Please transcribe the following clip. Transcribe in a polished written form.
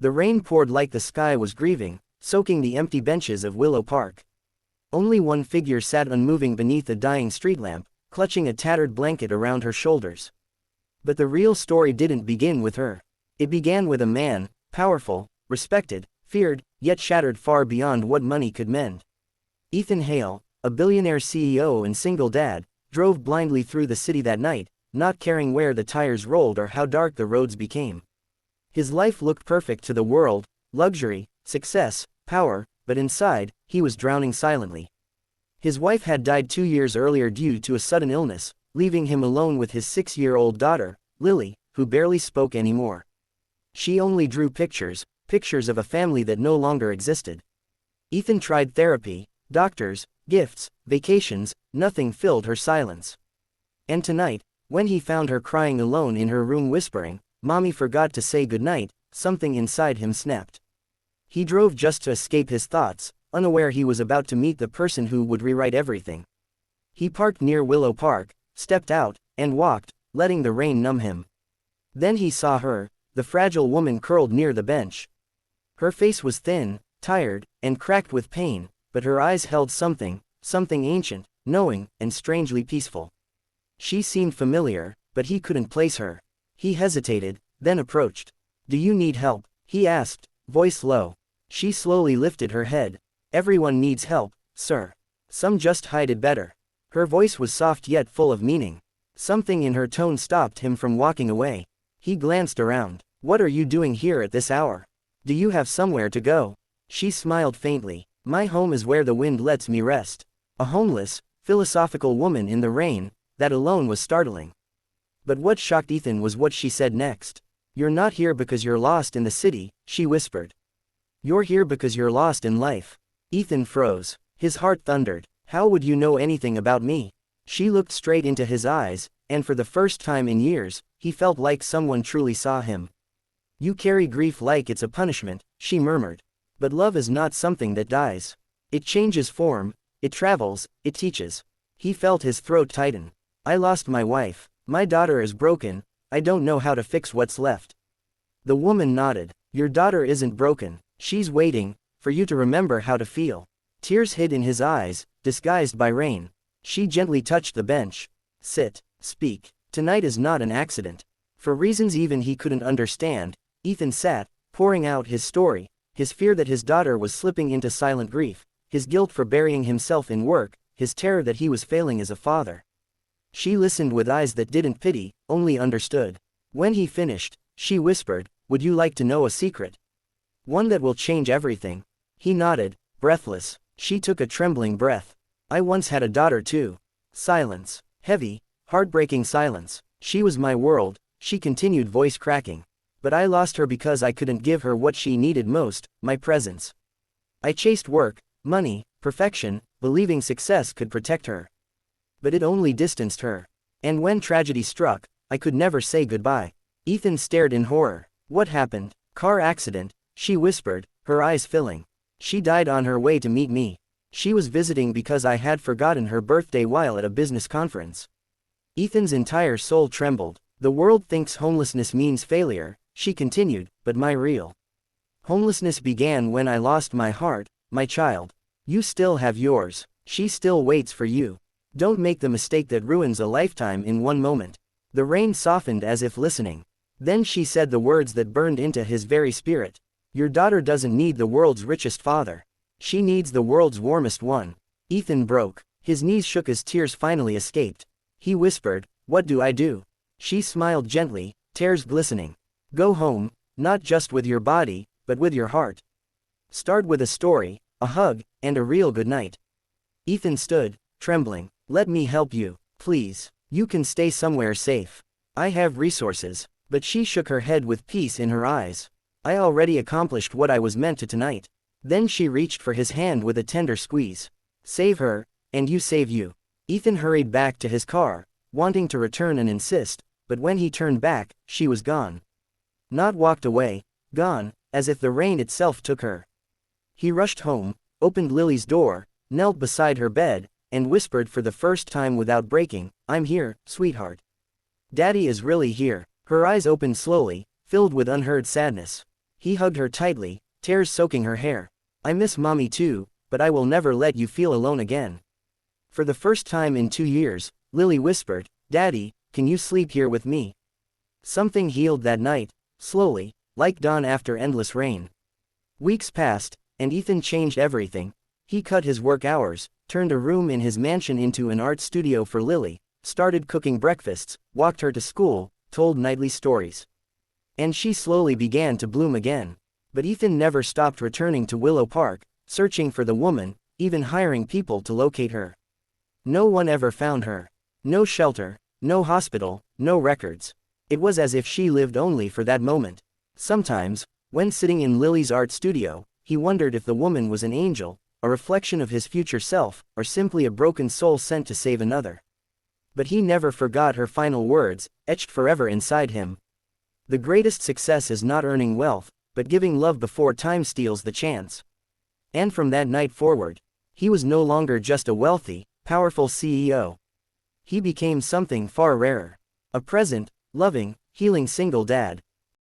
The rain poured like the sky was grieving, soaking the empty benches of Willow Park. Only one figure sat unmoving beneath a dying street lamp, clutching a tattered blanket around her shoulders. But the real story didn't begin with her. It began with a man, powerful, respected, feared, yet shattered far beyond what money could mend. Ethan Hale, a billionaire CEO and single dad, drove blindly through the city that night, not caring where the tires rolled or how dark the roads became. His life looked perfect to the world, luxury, success, power, but inside, he was drowning silently. His wife had died 2 years earlier due to a sudden illness, leaving him alone with his 6-year-old daughter, Lily, who barely spoke anymore. She only drew pictures of a family that no longer existed. Ethan tried therapy, doctors, gifts, vacations, nothing filled her silence. And tonight, when he found her crying alone in her room whispering, "Mommy forgot to say goodnight," something inside him snapped. He drove just to escape his thoughts, unaware he was about to meet the person who would rewrite everything. He parked near Willow Park, stepped out, and walked, letting the rain numb him. Then he saw her, the fragile woman curled near the bench. Her face was thin, tired, and cracked with pain, but her eyes held something ancient, knowing, and strangely peaceful. She seemed familiar, but he couldn't place her. He hesitated, then approached. "Do you need help?" he asked, voice low. She slowly lifted her head. "Everyone needs help, sir. Some just hide it better." Her voice was soft yet full of meaning. Something in her tone stopped him from walking away. He glanced around. "What are you doing here at this hour? Do you have somewhere to go?" She smiled faintly. "My home is where the wind lets me rest." A homeless, philosophical woman in the rain, that alone was startling. But what shocked Ethan was what she said next. "You're not here because you're lost in the city," she whispered. "You're here because you're lost in life." Ethan froze. His heart thundered. "How would you know anything about me?" She looked straight into his eyes, and for the first time in years, he felt like someone truly saw him. "You carry grief like it's a punishment," she murmured. "But love is not something that dies. It changes form, it travels, it teaches." He felt his throat tighten. "I lost my wife. My daughter is broken. I don't know how to fix what's left." The woman nodded. "Your daughter isn't broken. She's waiting for you to remember how to feel." Tears hid in his eyes, disguised by rain. She gently touched the bench. "Sit, speak. Tonight is not an accident." For reasons even he couldn't understand, Ethan sat, pouring out his story, his fear that his daughter was slipping into silent grief, his guilt for burying himself in work, his terror that he was failing as a father. She listened with eyes that didn't pity, only understood. When he finished, she whispered, "Would you like to know a secret? One that will change everything?" He nodded, breathless. She took a trembling breath. "I once had a daughter too." Silence. Heavy, heartbreaking silence. "She was my world," she continued, voice cracking. "But I lost her because I couldn't give her what she needed most, my presence. I chased work, money, perfection, believing success could protect her. But it only distanced her. And when tragedy struck, I could never say goodbye." Ethan stared in horror. "What happened?" "Car accident," she whispered, her eyes filling. "She died on her way to meet me. She was visiting because I had forgotten her birthday while at a business conference." Ethan's entire soul trembled. "The world thinks homelessness means failure," she continued, "but my real homelessness began when I lost my heart, my child. You still have yours. She still waits for you. Don't make the mistake that ruins a lifetime in one moment." The rain softened as if listening. Then she said the words that burned into his very spirit. "Your daughter doesn't need the world's richest father. She needs the world's warmest one." Ethan broke. His knees shook as tears finally escaped. He whispered, "What do I do?" She smiled gently, tears glistening. "Go home, not just with your body, but with your heart. Start with a story, a hug, and a real goodnight." Ethan stood, trembling. "Let me help you, please. You can stay somewhere safe. I have resources." But she shook her head with peace in her eyes. "I already accomplished what I was meant to tonight." Then she reached for his hand with a tender squeeze. "Save her, and you save you." Ethan hurried back to his car, wanting to return and insist, but when he turned back, she was gone. Not walked away, gone, as if the rain itself took her. He rushed home, opened Lily's door, knelt beside her bed, and whispered for the first time without breaking, "I'm here, sweetheart. Daddy is really here." Her eyes opened slowly, filled with unheard sadness. He hugged her tightly, tears soaking her hair. I miss mommy too, but I will never let you feel alone again. For the first time in 2 years, Lily whispered, Daddy, can you sleep here with me? Something healed that night, slowly, like dawn after endless rain. Weeks passed, and Ethan changed everything. He cut his work hours, turned a room in his mansion into an art studio for Lily, started cooking breakfasts, walked her to school, told nightly stories. And she slowly began to bloom again. But Ethan never stopped returning to Willow Park, searching for the woman, even hiring people to locate her. No one ever found her. No shelter, no hospital, no records. It was as if she lived only for that moment. Sometimes, when sitting in Lily's art studio, he wondered if the woman was an angel, a reflection of his future self, or simply a broken soul sent to save another. But he never forgot her final words, etched forever inside him. The greatest success is not earning wealth, but giving love before time steals the chance. And from that night forward, he was no longer just a wealthy, powerful CEO. He became something far rarer. A present, loving, healing single dad.